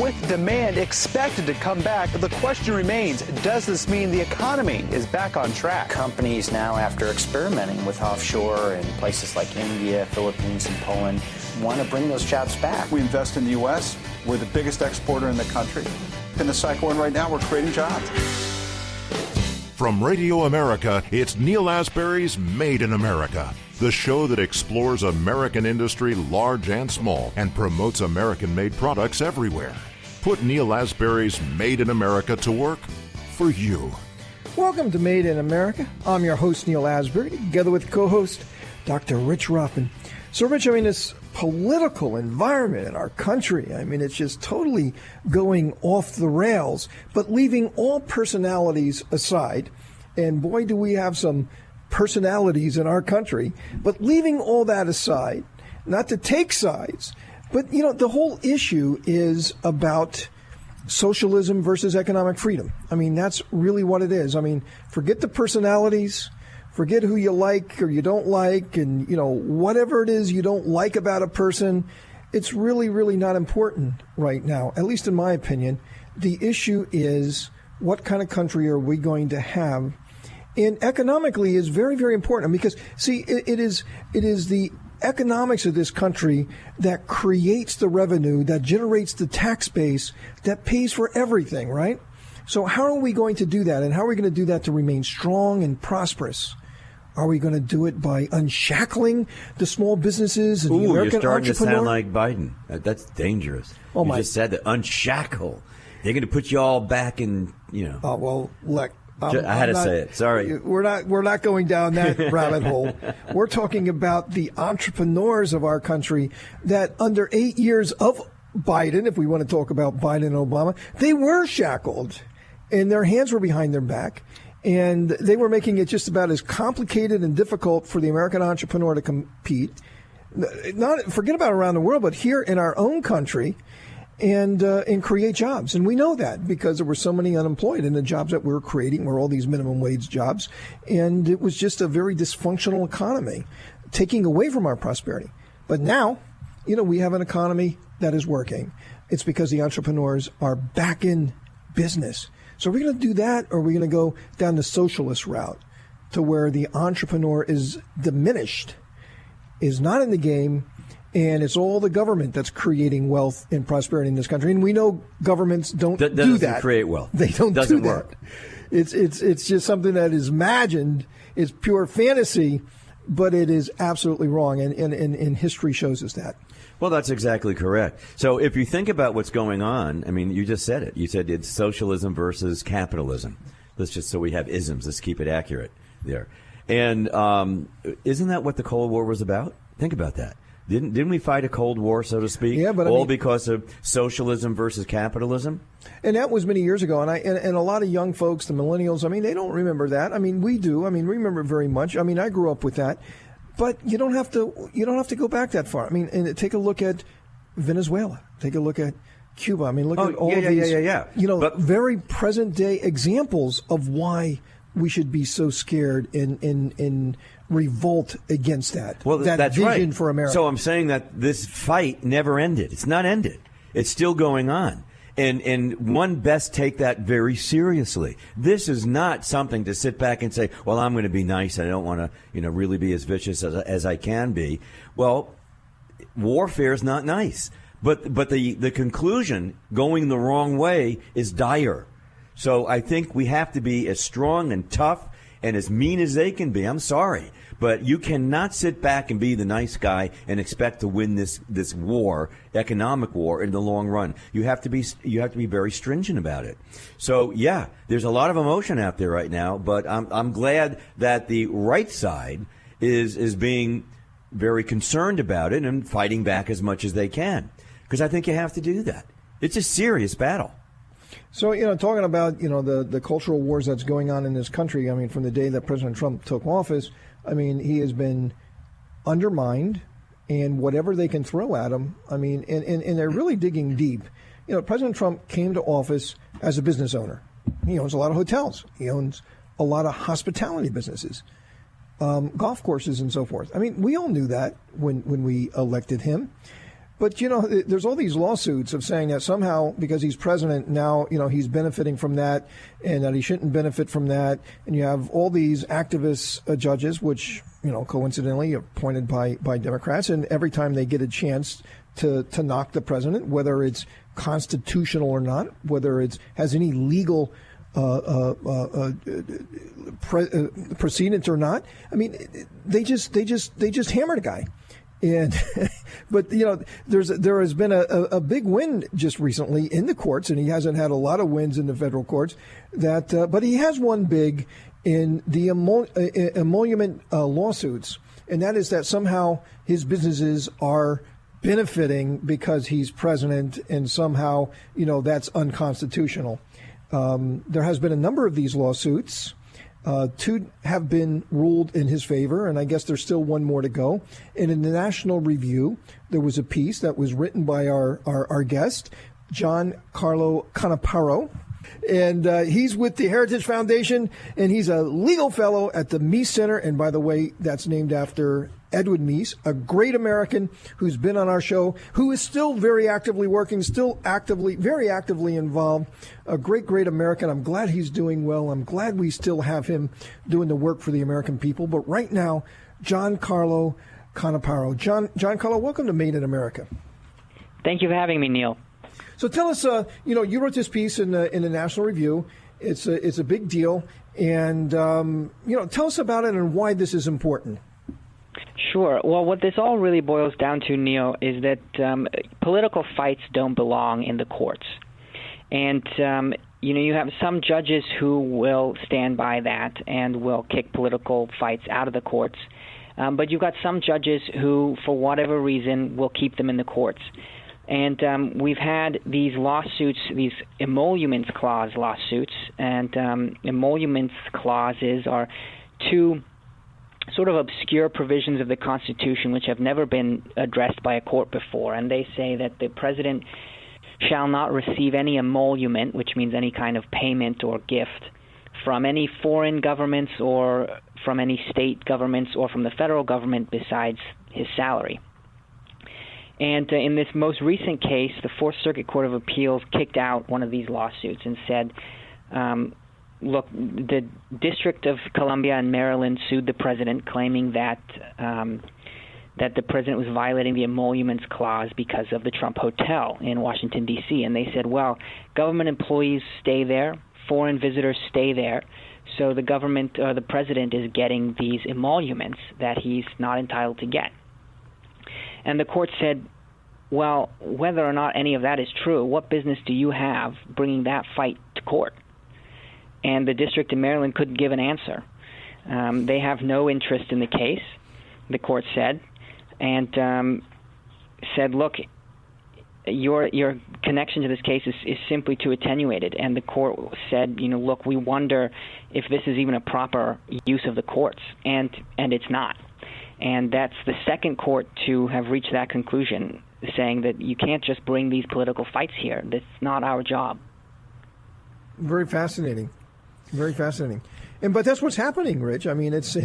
with demand expected to come back, the question remains, does this mean the economy is back on track? Companies now, after experimenting with offshore in places like India, Philippines, and Poland, want to bring those jobs back. We invest in the U.S. We're the biggest exporter in the country. In the cycle, and right now we're creating jobs. From Radio America, it's Neil Asbury's Made in America, the show that explores American industry, large and small, and promotes American-made products everywhere. Put Neil Asbury's Made in America to work for you. Welcome to Made in America. I'm your host, Neil Asbury, together with co-host Dr. Rich Ruffin. So, Rich, this political environment in our country, it's just totally going off the rails, but leaving all personalities aside, and boy, do we have some personalities in our country, but leaving all that aside, not to take sides, but, the whole issue is about socialism versus economic freedom. That's really what it is. Forget the personalities. Forget who you like or you don't like, and, whatever it is you don't like about a person, it's really, really not important right now, at least in my opinion. The issue is what kind of country are we going to have? And economically is very, very important because, see, it is the economics of this country that creates the revenue, that generates the tax base, that pays for everything, right? So how are we going to do that? And how are we going to do that to remain strong and prosperous? Are we going to do it by unshackling the small businesses and the American you're starting entrepreneur? to sound like Biden. That's dangerous. You just said that. Unshackle. They're going to put you all back in, Oh, well, look. I had to say it. Sorry. We're not going down that rabbit hole. We're talking about the entrepreneurs of our country that under 8 years of Biden, if we want to talk about Biden and Obama, they were shackled and their hands were behind their back. And they were making it just about as complicated and difficult for the American entrepreneur to compete. Forget about around the world, but here in our own country, and create jobs. And we know that because there were so many unemployed, and the jobs that we were creating were all these minimum wage jobs. And it was just a very dysfunctional economy, taking away from our prosperity. But now, we have an economy that is working. It's because the entrepreneurs are back in business. So are we going to do that, or are we going to go down the socialist route to where the entrepreneur is diminished, is not in the game, and it's all the government that's creating wealth and prosperity in this country? And we know governments don't do that. Doesn't create wealth. They don't Doesn't do work. that. It's just something that is imagined. It's pure fantasy, but it is absolutely wrong, and history shows us that. Well, that's exactly correct. So if you think about what's going on, you just said it. You said it's socialism versus capitalism. So we have isms. Let's keep it accurate there. And isn't that what the Cold War was about? Think about that. Didn't we fight a Cold War, so to speak? Yeah, but because of socialism versus capitalism? And that was many years ago. And a lot of young folks, the millennials, they don't remember that. We do. We remember it very much. I grew up with that. But you don't have to go back that far. And take a look at Venezuela. Take a look at Cuba. Look at all of these, very present day examples of why we should be so scared and revolt against that. Well, that's vision right. For America. So I'm saying that this fight never ended. It's not ended. It's still going on. And one best take that very seriously. This is not something to sit back and say, well, I'm going to be nice. I don't want to, really be as vicious as I can be. Well, warfare is not nice. But the conclusion going the wrong way is dire. So I think we have to be as strong and tough and as mean as they can be. I'm sorry. But you cannot sit back and be the nice guy and expect to win this war, economic war, in the long run. You have to be very stringent about it. So yeah, there's a lot of emotion out there right now, but I'm glad that the right side is being very concerned about it and fighting back as much as they can, because I think you have to do that. It's a serious battle. So, talking about, the cultural wars that's going on in this country, from the day that President Trump took office, he has been undermined, and whatever they can throw at him, and they're really digging deep. President Trump came to office as a business owner. He owns a lot of hotels. He owns a lot of hospitality businesses, golf courses and so forth. We all knew that when we elected him. But, there's all these lawsuits of saying that somehow because he's president now, he's benefiting from that and that he shouldn't benefit from that. And you have all these activist judges, which, coincidentally appointed by Democrats. And every time they get a chance to knock the president, whether it's constitutional or not, whether it has any legal precedent or not, I mean, they just hammer the guy. And but there has been a big win just recently in the courts, and he hasn't had a lot of wins in the federal courts. But he has won big in the emolument lawsuits, and that is that somehow his businesses are benefiting because he's president, and somehow that's unconstitutional. There has been a number of these lawsuits. 2 have been ruled in his favor, and I guess there's still one more to go. And in the National Review, there was a piece that was written by our guest, GianCarlo Canaparo. And he's with the Heritage Foundation, and he's a legal fellow at the Meese Center. And by the way, that's named after Edward Meese, a great American who's been on our show, who is still very actively working, very actively involved. A great American. I'm glad he's doing well. I'm glad we still have him doing the work for the American people. But right now, GianCarlo Canaparo. GianCarlo, welcome to Made in America. Thank you for having me, Neil. So tell us, you wrote this piece in the National Review. It's a big deal. And, tell us about it and why this is important. Sure. Well, what this all really boils down to, Neil, is that political fights don't belong in the courts. And, you have some judges who will stand by that and will kick political fights out of the courts. But you've got some judges who, for whatever reason, will keep them in the courts. And we've had these lawsuits, these emoluments clause lawsuits, and emoluments clauses are 2 sort of obscure provisions of the Constitution which have never been addressed by a court before. And they say that the president shall not receive any emolument, which means any kind of payment or gift, from any foreign governments or from any state governments or from the federal government besides his salary. And in this most recent case, the Fourth Circuit Court of Appeals kicked out one of these lawsuits and said, look, the District of Columbia and Maryland sued the president, claiming that the president was violating the emoluments clause because of the Trump Hotel in Washington, D.C. And they said, well, government employees stay there, foreign visitors stay there, so the government or the president is getting these emoluments that he's not entitled to get. And the court said, well, whether or not any of that is true, what business do you have bringing that fight to court? And the District of Maryland couldn't give an answer. They have no interest in the case, the court said, and said, look, your connection to this case is simply too attenuated. And the court said, look, we wonder if this is even a proper use of the courts, and it's not. And that's the second court to have reached that conclusion, saying that you can't just bring these political fights here. That's not our job. Very fascinating. Very fascinating. But that's what's happening, Rich. I mean, it's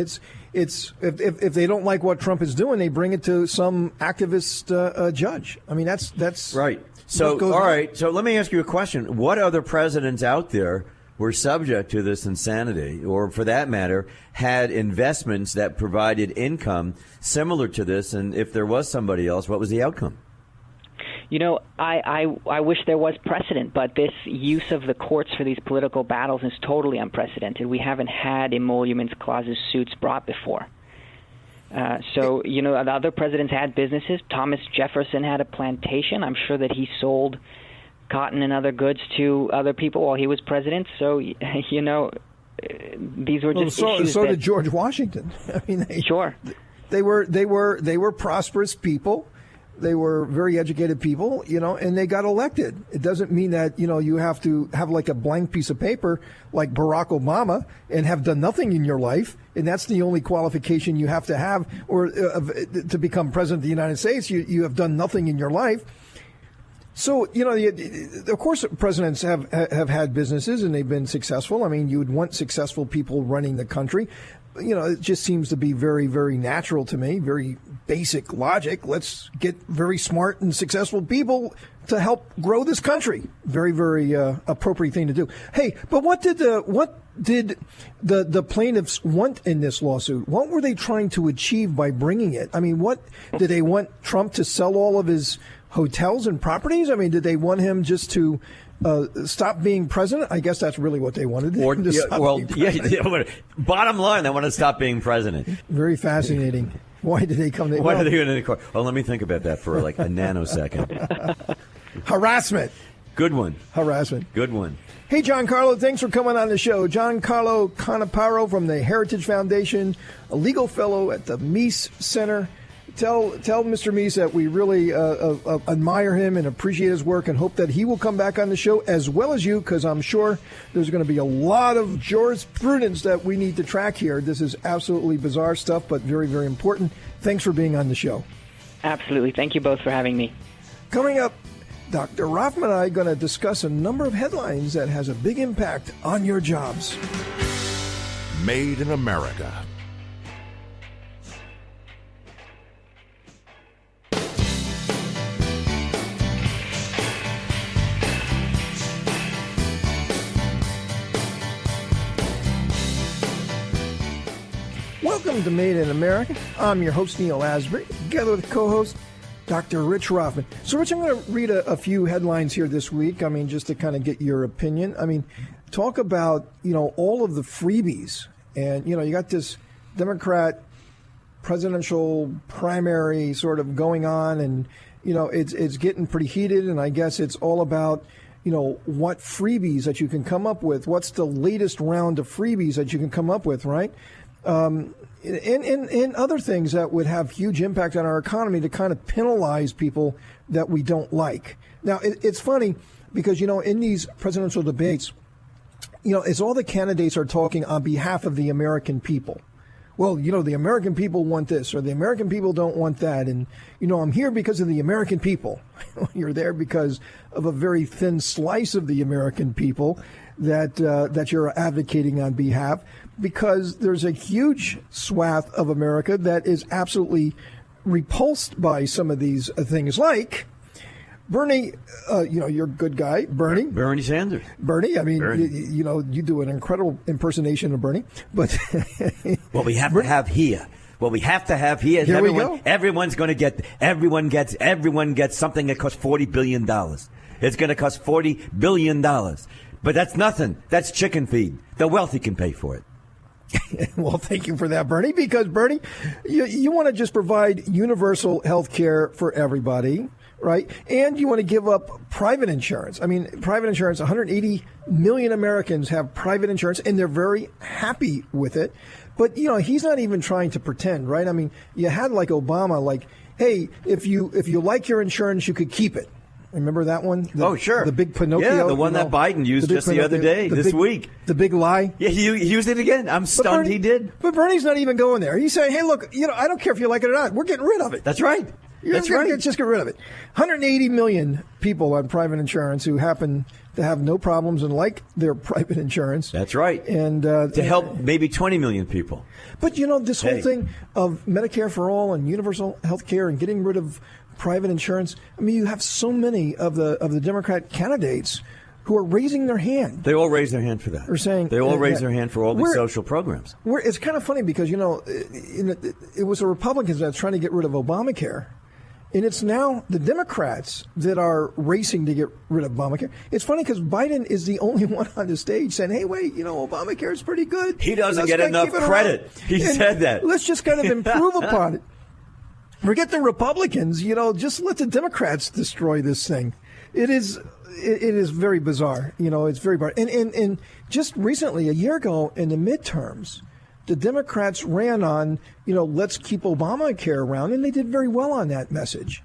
if they don't like what Trump is doing, they bring it to some activist judge. I mean, that's right. So all right. So let me ask you a question. What other presidents out there were subject to this insanity, or for that matter, had investments that provided income similar to this? And if there was somebody else, what was the outcome? I wish there was precedent, but this use of the courts for these political battles is totally unprecedented. We haven't had emoluments clauses suits brought before. The other presidents had businesses. Thomas Jefferson had a plantation. I'm sure that he sold cotton and other goods to other people while he was president. So, these were just issues. So did George Washington. I mean, sure. They were prosperous people. They were very educated people, and they got elected. It doesn't mean that, you have to have like a blank piece of paper like Barack Obama and have done nothing in your life. And that's the only qualification you have to have or to become president of the United States. You have done nothing in your life. So, of course, presidents have had businesses and they've been successful. I mean, you would want successful people running the country. it just seems to be very, very natural to me, very basic logic. Let's get very smart and successful people to help grow this country. Very, very appropriate thing to do. Hey, but what did the plaintiffs want in this lawsuit? What were they trying to achieve by bringing it? I mean, what did they want Trump to sell all of his hotels and properties? I mean, did they want him just to stop being president? I guess that's really what they wanted. Bottom line, they want to stop being president. Very fascinating. Why did they come to? Why are they going to court? Well, let me think about that for like a nanosecond. Harassment. Good one. Harassment. Good one. Hey, Giancarlo, thanks for coming on the show. Giancarlo Canaparo from the Heritage Foundation, a legal fellow at the Meese Center. Tell Mr. Meese that we really admire him and appreciate his work and hope that he will come back on the show as well as you, because I'm sure there's going to be a lot of jurisprudence that we need to track here. This is absolutely bizarre stuff, but very, very important. Thanks for being on the show. Absolutely. Thank you both for having me. Coming up, Dr. Rothman and I are going to discuss a number of headlines that has a big impact on your jobs. Made in America. Welcome to Made in America. I'm your host, Neal Asbury, together with co-host Dr. Rich Rothman. So, Rich, I'm going to read a few headlines here this week, just to kind of get your opinion. Talk about, all of the freebies. And, you got this Democrat presidential primary sort of going on, and, it's getting pretty heated, and I guess it's all about, what freebies that you can come up with. What's the latest round of freebies that you can come up with, right? And other things that would have huge impact on our economy to kind of penalize people that we don't like. Now, it's funny because, in these presidential debates, it's all the candidates are talking on behalf of the American people. Well, the American people want this, or the American people don't want that. And, I'm here because of the American people. You're there because of a very thin slice of the American people that you're advocating on behalf, because there's a huge swath of America that is absolutely repulsed by some of these things, like Bernie. You're a good guy, Bernie. Bernie Sanders. Bernie. You do an incredible impersonation of Bernie, but what we have to have here. What we have to have here is everyone gets something that costs $40 billion. It's going to cost $40 billion. But that's nothing. That's chicken feed. The wealthy can pay for it. Well, thank you for that, Bernie, because, Bernie, you want to just provide universal health care for everybody, right? And you want to give up private insurance. Private insurance, 180 million Americans have private insurance, and they're very happy with it. But, he's not even trying to pretend, right? You had Obama, hey, if you like your insurance, you could keep it. Remember that one? Sure. The big Pinocchio. Yeah, the one that Biden used just the other day, this week. The big lie. Yeah, he used it again. I'm stunned he did. But Bernie's not even going there. He's saying, hey, look, I don't care if you like it or not. We're getting rid of it. That's right. Just get rid of it. 180 million people on private insurance who happen to have no problems and like their private insurance. That's right. And to help maybe 20 million people. But, this whole thing of Medicare for all and universal health care and getting rid of private insurance. You have so many of the Democrat candidates who are raising their hand. They all raise their hand for that. They're saying they all raise their hand for all these social programs. It's kind of funny because it was the Republicans that's trying to get rid of Obamacare, and it's now the Democrats that are racing to get rid of Obamacare. It's funny because Biden is the only one on the stage saying, "Hey, wait, Obamacare is pretty good. He doesn't get enough credit." He said that. Let's just kind of improve upon it. Forget the Republicans, just let the Democrats destroy this thing. It is very bizarre. It's very bizarre. And just recently, a year ago in the midterms, the Democrats ran on, let's keep Obamacare around, and they did very well on that message.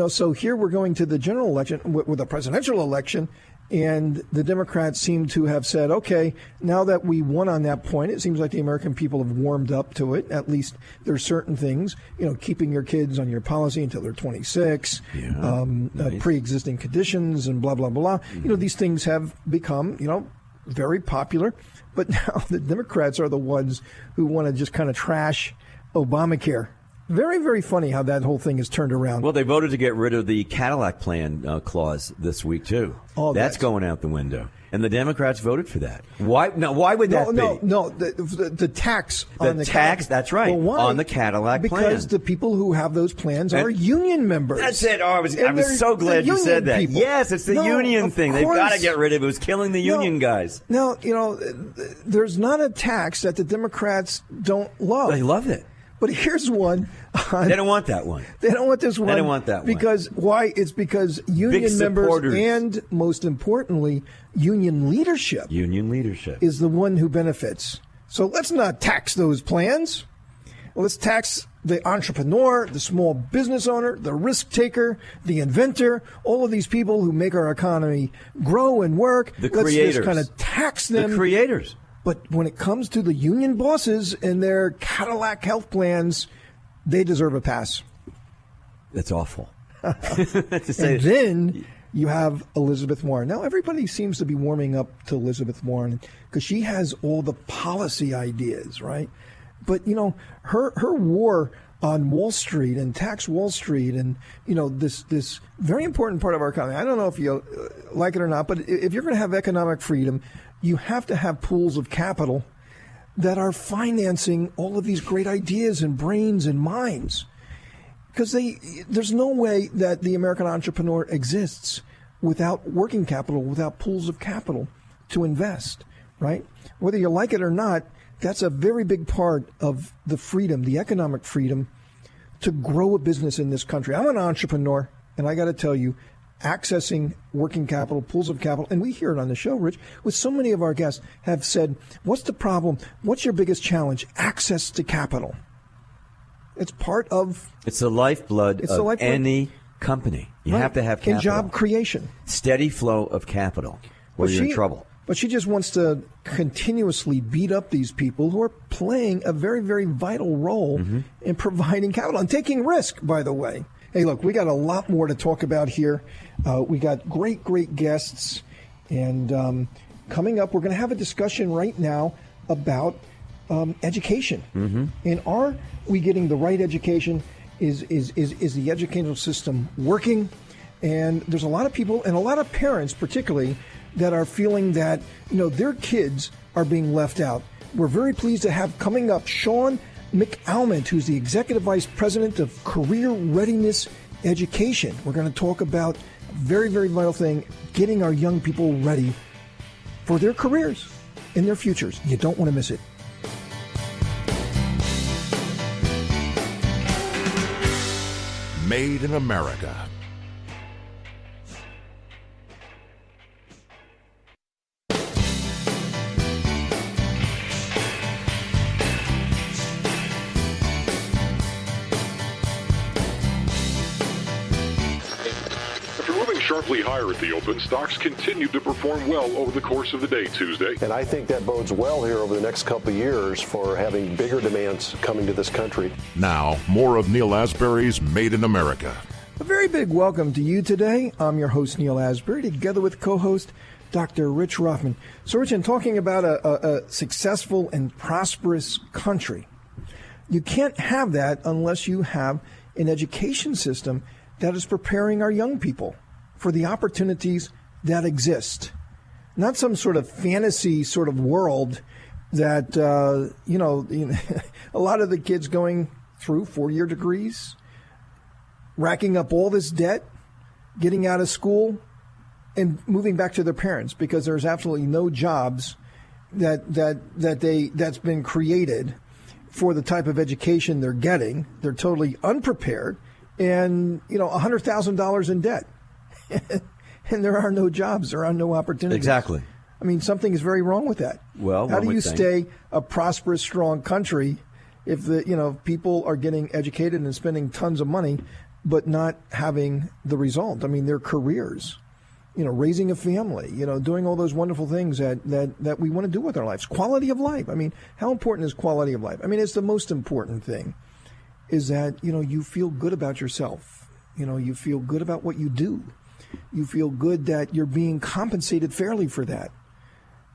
So here we're going to the general election with a presidential election, and the Democrats seem to have said, okay, now that we won on that point, it seems like the American people have warmed up to it. At least there's certain things, keeping your kids on your policy until they're 26, pre-existing conditions and blah, blah, blah. These things have become, very popular. But now the Democrats are the ones who want to just kind of trash Obamacare. Very, very funny how that whole thing is turned around. Well, they voted to get rid of the Cadillac plan clause this week, too. Oh, that's going out the window. And the Democrats voted for that. Why? Now, why would that be? No. The tax on the tax. That's right. Well, on the Cadillac plan. Because the people who have those plans are union members. That's it. Oh, I was so glad you said that. People. Yes, it's the union thing. They've got to get rid of it. It was killing the union guys. No, there's not a tax that the Democrats don't love. They love it. But here's one. They don't want that one. They don't want this one. They don't want that one. Because why? It's because union members and, most importantly, union leadership is the one who benefits. So let's not tax those plans. Let's tax the entrepreneur, the small business owner, the risk taker, the inventor, all of these people who make our economy grow and work. The creators. Let's just kind of tax them. The creators. But when it comes to the union bosses and their Cadillac health plans, they deserve a pass. That's awful. And then you have Elizabeth Warren. Now, everybody seems to be warming up to Elizabeth Warren because she has all the policy ideas, right? But, her war on Wall Street and tax Wall Street and, this very important part of our economy. I don't know if you like it or not, but if you're going to have economic freedom, you have to have pools of capital that are financing all of these great ideas and brains and minds. Because there's no way that the American entrepreneur exists without working capital, without pools of capital to invest, right? Whether you like it or not, that's a very big part of the freedom, the economic freedom to grow a business in this country. I'm an entrepreneur, and I got to tell you, accessing working capital, pools of capital, and we hear it on the show, Rich, with so many of our guests have said, what's the problem? What's your biggest challenge? Access to capital. It's part of... It's the lifeblood of any company. You have to have capital. And job creation. Steady flow of capital, or you're in trouble. But she just wants to continuously beat up these people who are playing a very, very vital role in providing capital and taking risk, by the way. Hey, look, we got a lot more to talk about here. We got great, great guests. And coming up, we're going to have a discussion right now about education. And are we getting the right education? Is the educational system working? And there's a lot of people and a lot of parents particularly that are feeling that, their kids are being left out. We're very pleased to have coming up Shaun McAlmont, who's the Executive Vice President of Career Readiness Education. We're going to talk about a very, very vital thing, getting our young people ready for their careers and their futures. You don't want to miss it. Made in America. Sharply higher at the open, stocks continued to perform well over the course of the day Tuesday. And I think that bodes well here over the next couple of years for having bigger demands coming to this country. Now, more of Neal Asbury's Made in America. A very big welcome to you today. I'm your host, Neal Asbury, together with co-host Dr. Rich Rothman. So, Rich, in talking about a successful and prosperous country, you can't have that unless you have an education system that is preparing our young people for the opportunities that exist. Not some sort of fantasy sort of world that, a lot of the kids going through 4-year degrees, racking up all this debt, getting out of school, and moving back to their parents because there's absolutely no jobs that's been created for the type of education they're getting. They're totally unprepared and, $100,000 in debt. And there are no jobs, there are no opportunities. Exactly. I mean, something is very wrong with that. Well, how do you stay a prosperous, strong country if people are getting educated and spending tons of money, but not having the result? I mean, their careers, raising a family, doing all those wonderful things that we want to do with our lives. Quality of life. I mean, how important is quality of life? I mean, it's the most important thing is that, you feel good about yourself. You feel good about what you do. You feel good that you're being compensated fairly for that.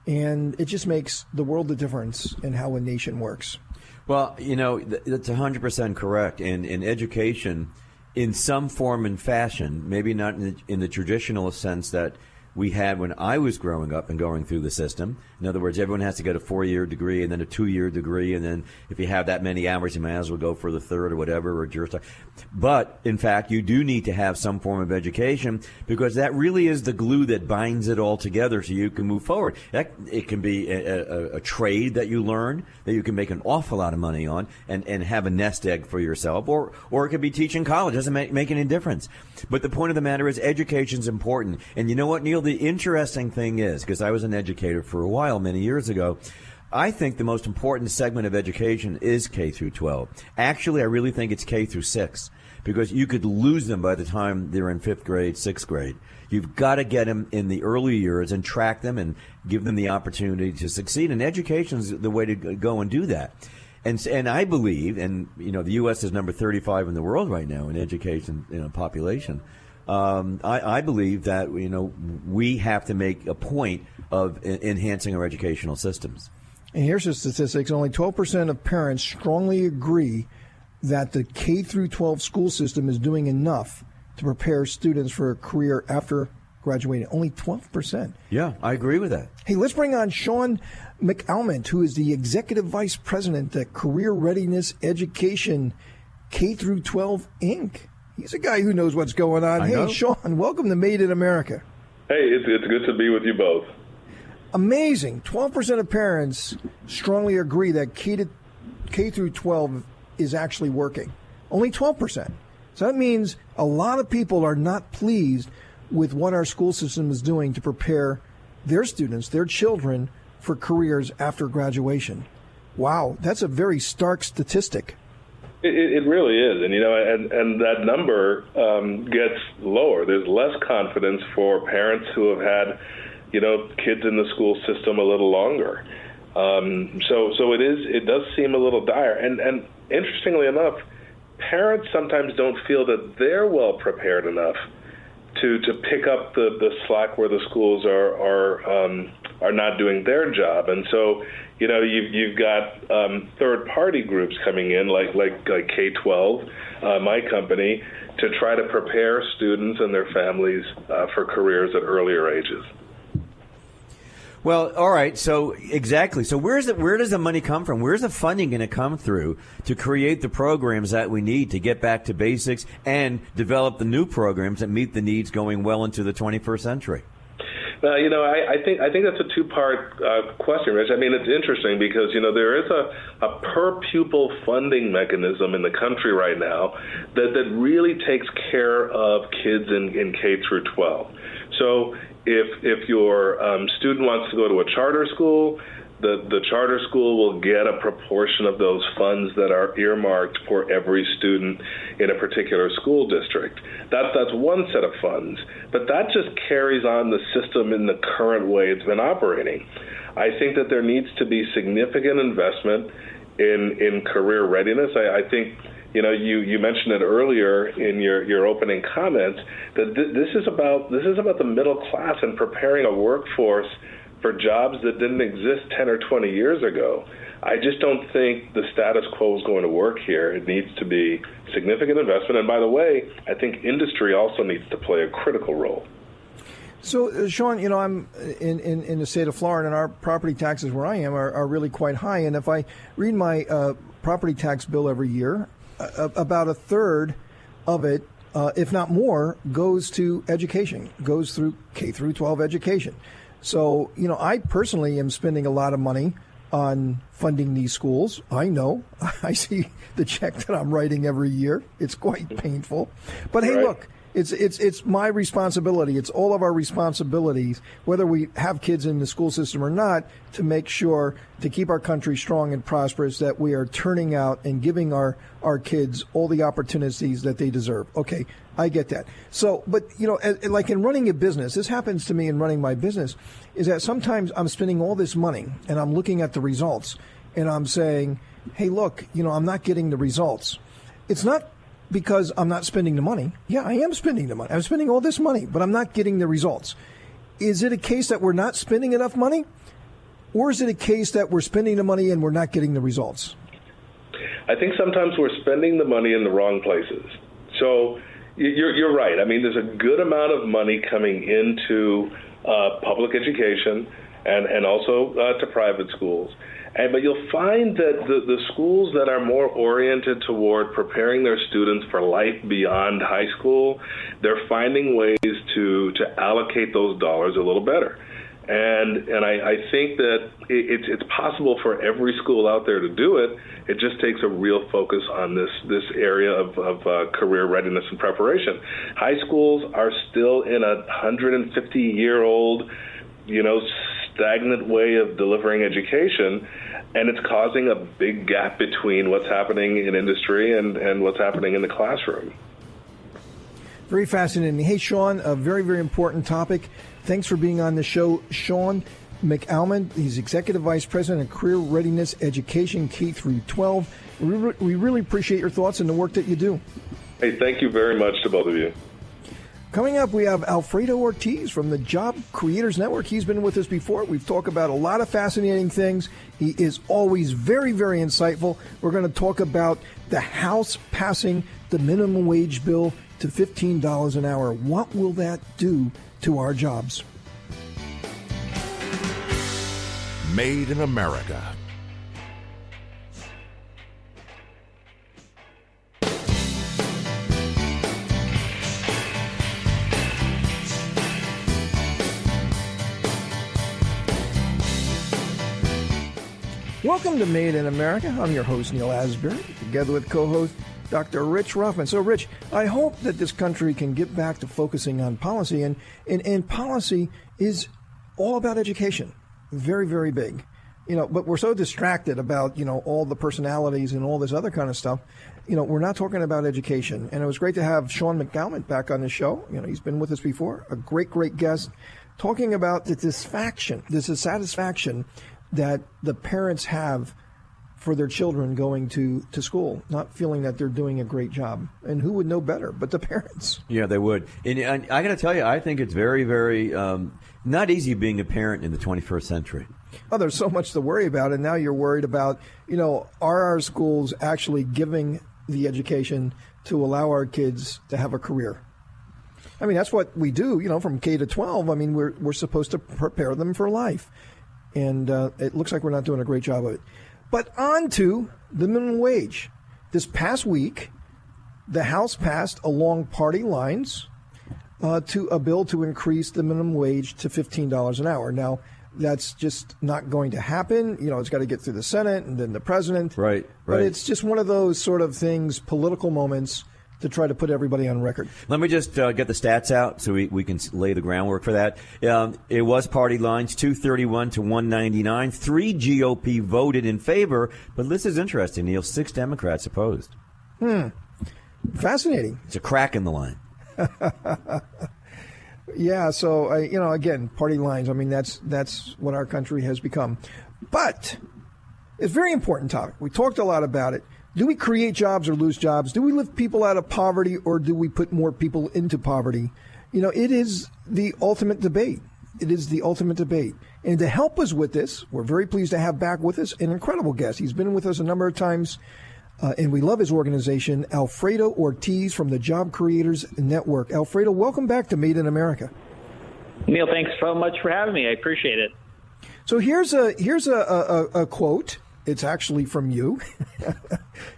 And it just makes the world of difference in how a nation works. Well, that's 100% correct. And in education, in some form and fashion, maybe not in the traditional sense that we had when I was growing up and going through the system. In other words, everyone has to get a 4-year degree and then a 2-year degree, and then if you have that many hours, you might as well go for the third or whatever, or jurisdiction. But, in fact, you do need to have some form of education because that really is the glue that binds it all together so you can move forward. It can be a trade that you learn that you can make an awful lot of money on and have a nest egg for yourself, or it could be teaching college. It doesn't make any difference. But the point of the matter is education is important. And you know what, Neal? The interesting thing is, because I was an educator for a while, many years ago, I think the most important segment of education is K through 12. Actually, I really think it's K through 6, because you could lose them by the time they're in 5th grade, 6th grade. You've got to get them in the early years and track them and give them the opportunity to succeed. And education is the way to go and do that. And I believe, and the U.S. is number 35 in the world right now in education population. I believe that we have to make a point of enhancing our educational systems. And here's the statistics: only 12% of parents strongly agree that the K through 12 school system is doing enough to prepare students for a career after graduating. Only 12%. Yeah, I agree with that. Hey, let's bring on Shaun McAlmont, who is the Executive Vice President at Career Readiness Education, K through 12 Inc. He's a guy who knows what's going on. Hey, Shaun, welcome to Made in America. Hey, it's good to be with you both. Amazing. 12% of parents strongly agree that K through 12 is actually working. Only 12%. So that means a lot of people are not pleased with what our school system is doing to prepare their students, their children, for careers after graduation. Wow, that's a very stark statistic. It really is, and that number gets lower. There's less confidence for parents who have had, kids in the school system a little longer. So it does seem a little dire. And interestingly enough, parents sometimes don't feel that they're well prepared enough to pick up the slack where the schools are not doing their job. And so, you've got third-party groups coming in, like K-12, my company, to try to prepare students and their families for careers at earlier ages. Well, all right. So exactly. So where does the money come from? Where's the funding going to come through to create the programs that we need to get back to basics and develop the new programs that meet the needs going well into the 21st century? I think that's a two-part question, Rich. I mean, it's interesting because, there is a per-pupil funding mechanism in the country right now that really takes care of kids in K through 12. So if your student wants to go to a charter school, the charter school will get a proportion of those funds that are earmarked for every student in a particular school district. That's one set of funds, but that just carries on the system in the current way it's been operating. I think that there needs to be significant investment in career readiness. I think you mentioned it earlier in your opening comments that this is about the middle class and preparing a workforce for jobs that didn't exist 10 or 20 years ago. I just don't think the status quo is going to work here. It needs to be significant investment. And by the way, I think industry also needs to play a critical role. So, Shaun, I'm in the state of Florida, and our property taxes where I am are really quite high. And if I read my property tax bill every year, about a third of it, if not more, goes to education, goes through K through 12 education. So, I personally am spending a lot of money on funding these schools. I know. I see the check that I'm writing every year. It's quite painful. But hey, look, it's my responsibility. It's all of our responsibilities, whether we have kids in the school system or not, to make sure to keep our country strong and prosperous, that we are turning out and giving our kids all the opportunities that they deserve. Okay, I get that. So, but, like in running a business, this happens to me in running my business, is that sometimes I'm spending all this money and I'm looking at the results and I'm saying, hey, look, I'm not getting the results. It's not because I'm not spending the money. Yeah, I am spending the money. I'm spending all this money, but I'm not getting the results. Is it a case that we're not spending enough money? Or is it a case that we're spending the money and we're not getting the results? I think sometimes we're spending the money in the wrong places. So you're right. I mean, there's a good amount of money coming into public education and also to private schools. But you'll find that the schools that are more oriented toward preparing their students for life beyond high school, they're finding ways to allocate those dollars a little better. And I think that it's possible for every school out there to do it. It just takes a real focus on this area of career readiness and preparation. High schools are still in a 150-year-old, stagnant way of delivering education, and it's causing a big gap between what's happening in industry and what's happening in the classroom. Very fascinating. Hey, Shaun, a very, very important topic. Thanks for being on the show. Shaun McAlmont, he's Executive Vice President of Career Readiness Education, K through 12. We really appreciate your thoughts and the work that you do. Hey, thank you very much to both of you. Coming up, we have Alfredo Ortiz from the Job Creators Network. He's been with us before. We've talked about a lot of fascinating things. He is always very, very insightful. We're going to talk about the House passing the minimum wage bill to $15 an hour. What will that do to our jobs? Made in America. Welcome to Made in America. I'm your host, Neal Asbury, together with co-host Dr. Rich Ruffman. So, Rich, I hope that this country can get back to focusing on policy, and policy is all about education. Very, very big. But we're so distracted about, all the personalities and all this other kind of stuff. We're not talking about education. And it was great to have Shaun McAlmont back on the show. He's been with us before, a great, great guest, talking about the dissatisfaction that the parents have for their children going to school, not feeling that they're doing a great job. And who would know better but the parents? Yeah, they would. And I got to tell you, I think it's very, very not easy being a parent in the 21st century. Oh, there's so much to worry about. And now you're worried about, are our schools actually giving the education to allow our kids to have a career? I mean, that's what we do, from K to 12. I mean, we're supposed to prepare them for life. And it looks like we're not doing a great job of it. But on to the minimum wage. This past week, the House passed along party lines to a bill to increase the minimum wage to $15 an hour. Now, that's just not going to happen. It's got to get through the Senate and then the president. Right. But it's just one of those sort of things, political moments, to try to put everybody on record. Let me just get the stats out so we can lay the groundwork for that. It was party lines, 231 to 199. 3 GOP voted in favor, but this is interesting, Neal. 6 Democrats opposed. Fascinating. It's a crack in the line. Yeah, so, again, party lines, I mean, that's what our country has become. But it's a very important topic. We talked a lot about it. Do we create jobs or lose jobs? Do we lift people out of poverty or do we put more people into poverty? It is the ultimate debate. It is the ultimate debate. And to help us with this, we're very pleased to have back with us an incredible guest. He's been with us a number of times, and we love his organization, Alfredo Ortiz from the Job Creators Network. Alfredo, welcome back to Made in America. Neal, thanks so much for having me. I appreciate it. So here's a quote. It's actually from you,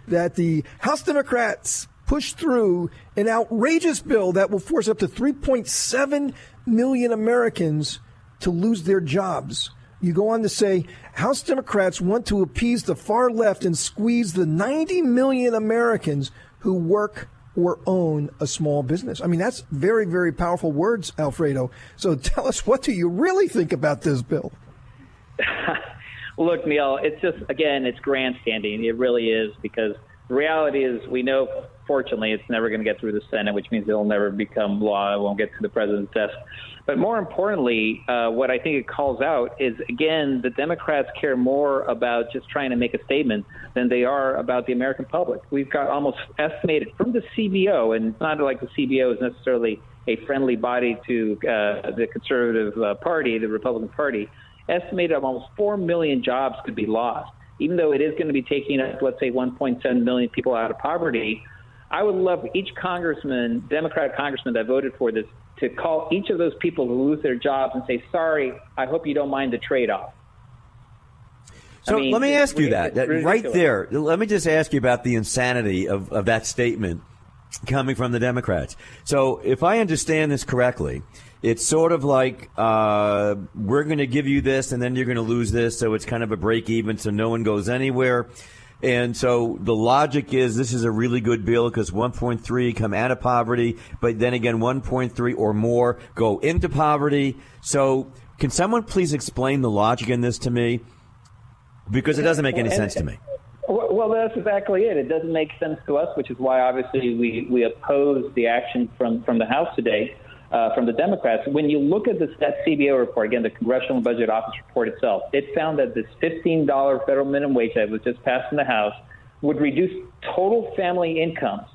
that the House Democrats pushed through an outrageous bill that will force up to 3.7 million Americans to lose their jobs. You go on to say, House Democrats want to appease the far left and squeeze the 90 million Americans who work or own a small business. I mean, that's very, very powerful words, Alfredo. So tell us, what do you really think about this bill? Look, Neal, it's just, again, it's grandstanding. It really is, because the reality is we know, fortunately, it's never going to get through the Senate, which means it'll never become law. It won't get to the president's desk. But more importantly, what I think it calls out is, again, the Democrats care more about just trying to make a statement than they are about the American public. We've got almost estimated from the CBO, and it's not like the CBO is necessarily a friendly body to the conservative party, the Republican Party. estimated almost 4 million jobs could be lost. Even though it is going to be taking up, let's say, 1.7 million people out of poverty, I would love each congressman, Democratic congressman that voted for this, to call each of those people who lose their jobs and say, sorry, I hope you don't mind the trade-off. So let me ask you that right there. Let me just ask you about the insanity of that statement coming from the Democrats. So if I understand this correctly, it's sort of like we're going to give you this and then you're going to lose this. So it's kind of a break even so no one goes anywhere. And so the logic is this is a really good bill because 1.3 come out of poverty, but then again 1.3 or more go into poverty. So can someone please explain the logic in this to me? Because it doesn't make any sense to me. Well, that's exactly it. It doesn't make sense to us, which is why obviously we oppose the action from the House today, from the Democrats. When you look at that CBO report, again, the Congressional Budget Office report itself, it found that this $15 federal minimum wage that was just passed in the House would reduce total family incomes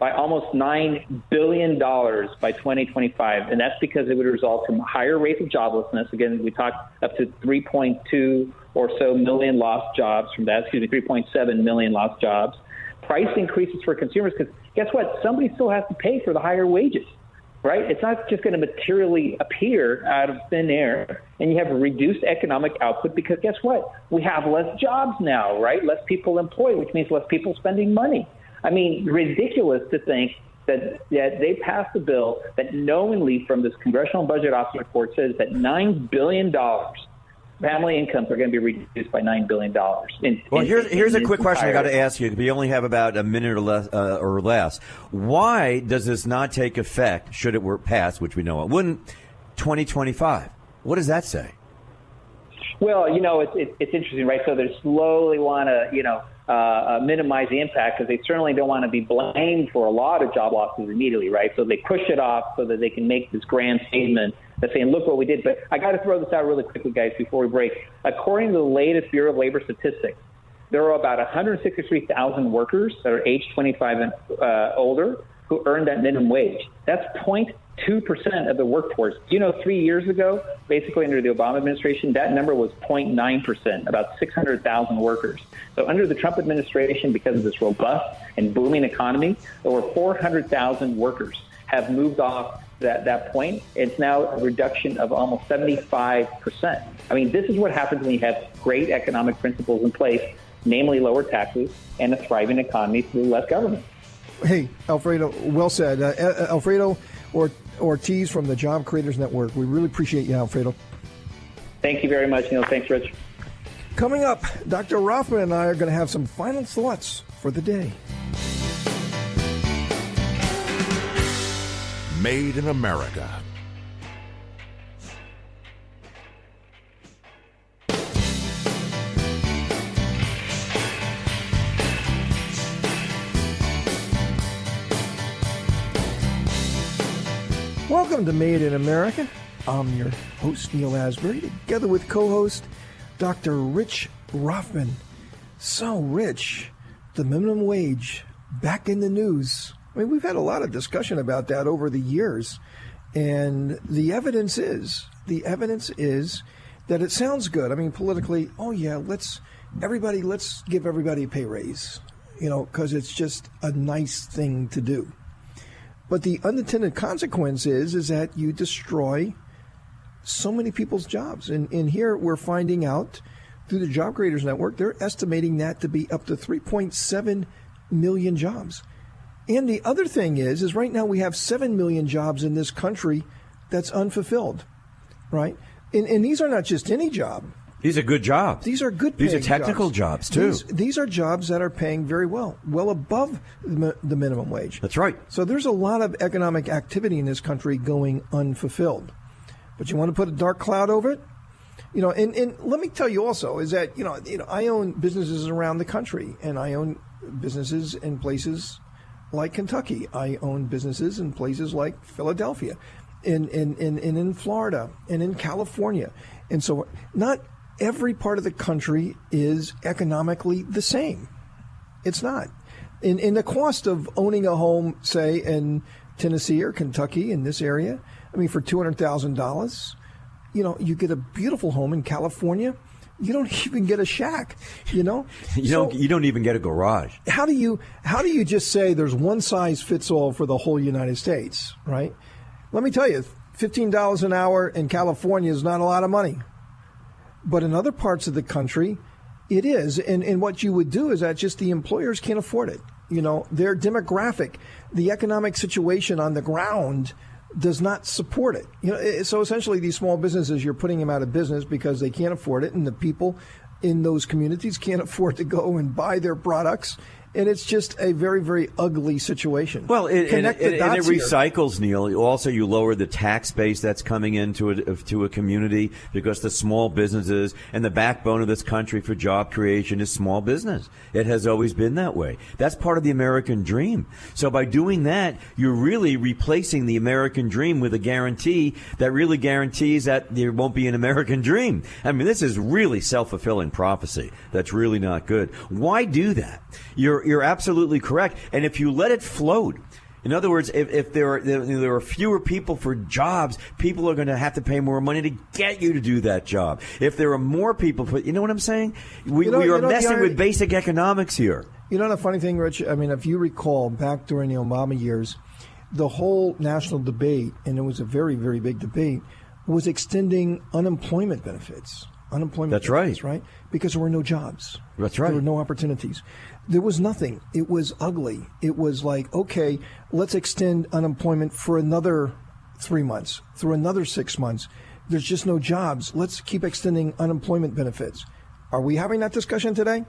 by almost $9 billion by 2025. And that's because it would result from higher rates of joblessness. Again, we talked up to 3.2 or so million lost jobs from that, 3.7 million lost jobs. Price increases for consumers, because guess what? Somebody still has to pay for the higher wages, right? It's not just going to materially appear out of thin air, and you have a reduced economic output because guess what? We have less jobs now, right? Less people employed, which means less people spending money. I mean, ridiculous to think that they passed a bill that knowingly from this Congressional Budget Office report says that $9 billion family incomes are going to be reduced by $9 billion. Here's a quick question I got to ask you. We only have about a minute or less. Why does this not take effect, should it were passed, which we know it wouldn't, 2025? What does that say? Well, it's interesting, right? So they slowly want to, minimize the impact because they certainly don't want to be blamed for a lot of job losses immediately, right? So they push it off so that they can make this grand statement that's saying, look what we did. But I got to throw this out really quickly, guys, before we break. According to the latest Bureau of Labor Statistics, there are about 163,000 workers that are age 25 and older who earn that minimum wage. That's 0.2% of the workforce. 3 years ago, basically under the Obama administration, that number was 0.9%, about 600,000 workers. So under the Trump administration, because of this robust and booming economy, over 400,000 workers have moved off that point. It's now a reduction of almost 75%. I mean, this is what happens when you have great economic principles in place, namely lower taxes and a thriving economy through less government. Hey, Alfredo, well said. Alfredo Ortiz from the Job Creators Network. We really appreciate you, Alfredo. Thank you very much, Neil. Thanks, Rich. Coming up, Dr. Rothman and I are going to have some final thoughts for the day. Made in America. Welcome to Made in America. I'm your host, Neil Asbury, together with co-host Dr. Rich Rothman. So, Rich, the minimum wage back in the news. I mean, we've had a lot of discussion about that over the years, and the evidence is that it sounds good. I mean, politically, let's give everybody a pay raise, because it's just a nice thing to do. But the unintended consequence is that you destroy so many people's jobs. And here we're finding out through the Job Creators Network, they're estimating that to be up to 3.7 million jobs. And the other thing is right now we have 7 million jobs in this country that's unfulfilled, right? And these are not just any job. These are good jobs. These are good These are technical jobs too. These are jobs that are paying very well above the minimum wage. That's right. So there's a lot of economic activity in this country going unfulfilled. But you want to put a dark cloud over it? And let me tell you also is that, I own businesses around the country, and I own businesses in places like Kentucky. I own businesses in places like Philadelphia, in Florida, and in California. And so not every part of the country is economically the same. It's not. In the cost of owning a home, say, in Tennessee or Kentucky, in this area, I mean, for $200,000, you get a beautiful home in California. You don't even get a shack, You don't even get a garage. How do you just say there's one size fits all for the whole United States, right? Let me tell you, $15 an hour in California is not a lot of money. But in other parts of the country, it is. And what you would do is that just the employers can't afford it. Their demographic, the economic situation on the ground does not support it. So essentially these small businesses, you're putting them out of business because they can't afford it, and the people in those communities can't afford to go and buy their products. And it's just a very, very ugly situation. Well, it recycles, Neal. Also, you lower the tax base that's coming into a community because the small businesses and the backbone of this country for job creation is small business. It has always been that way. That's part of the American dream. So by doing that, you're really replacing the American dream with a guarantee that really guarantees that there won't be an American dream. I mean, this is really self-fulfilling prophecy. That's really not good. Why do that? You're absolutely correct. And if you let it float, in other words, if there are fewer people for jobs, people are going to have to pay more money to get you to do that job. If there are more people for, you know what I'm saying? We are messing with basic economics here. The funny thing, Rich, I mean, if you recall back during the Obama years, the whole national debate, and it was a very, very big debate, was extending unemployment benefits. That's benefits, right? Because there were no jobs. That's right. There were no opportunities. There was nothing. It was ugly. It was like, okay, let's extend unemployment for another 3 months, through another 6 months. There's just no jobs. Let's keep extending unemployment benefits. Are we having that discussion today?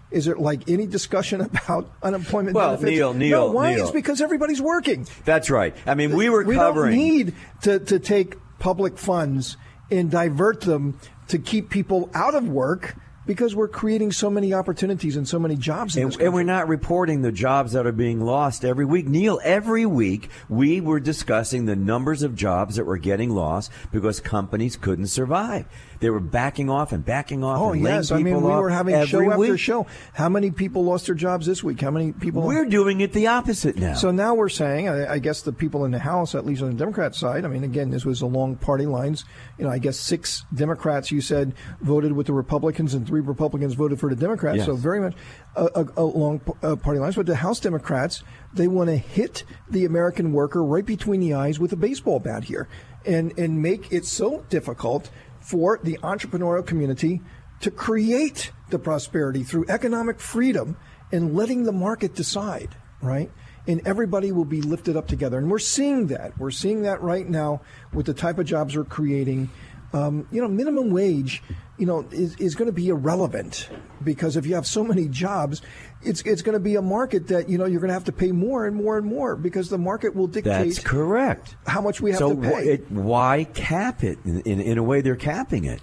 Is there like any discussion about unemployment benefits? Neal, no, why? Neal. It's because everybody's working. That's right. I mean, we don't need to take public funds and divert them to keep people out of work, because we're creating so many opportunities and so many jobs in this country. And we're not reporting the jobs that are being lost every week. Neal, every week we were discussing the numbers of jobs that were getting lost because companies couldn't survive. They were backing off and laying people off. We were having show after show. How many people lost their jobs this week? How many people? We're doing it the opposite now. So now we're saying, I guess the people in the House, at least on the Democrat side, I mean, again, this was along party lines. I guess 6 Democrats, you said, voted with the Republicans and 3 Republicans voted for the Democrats. Yes. So very much along party lines. But the House Democrats, they want to hit the American worker right between the eyes with a baseball bat here and make it so difficult for the entrepreneurial community to create the prosperity through economic freedom and letting the market decide, right? And everybody will be lifted up together. And we're seeing that. We're seeing that right now with the type of jobs we're creating. Minimum wage, is going to be irrelevant, because if you have so many jobs, it's going to be a market that, you're going to have to pay more and more and more, because the market will dictate. That's correct. How much we have to pay. Why cap it? In a way, they're capping it.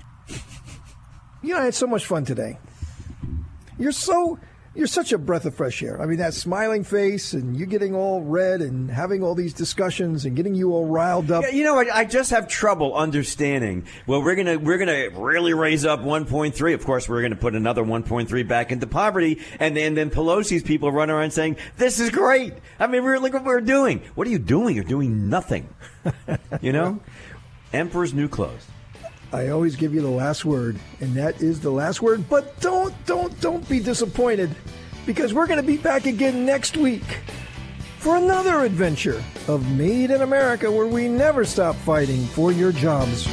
I had so much fun today. You're such a breath of fresh air. I mean, that smiling face and you getting all red and having all these discussions and getting you all riled up. Yeah, I just have trouble understanding. Well, we're gonna really raise up 1.3. Of course, we're gonna put another 1.3 back into poverty, and then Pelosi's people run around saying, "This is great." I mean, look what we're doing. What are you doing? You're doing nothing. Emperor's new clothes. I always give you the last word, and that is the last word. But don't be disappointed, because we're going to be back again next week for another adventure of Made in America, where we never stop fighting for your jobs.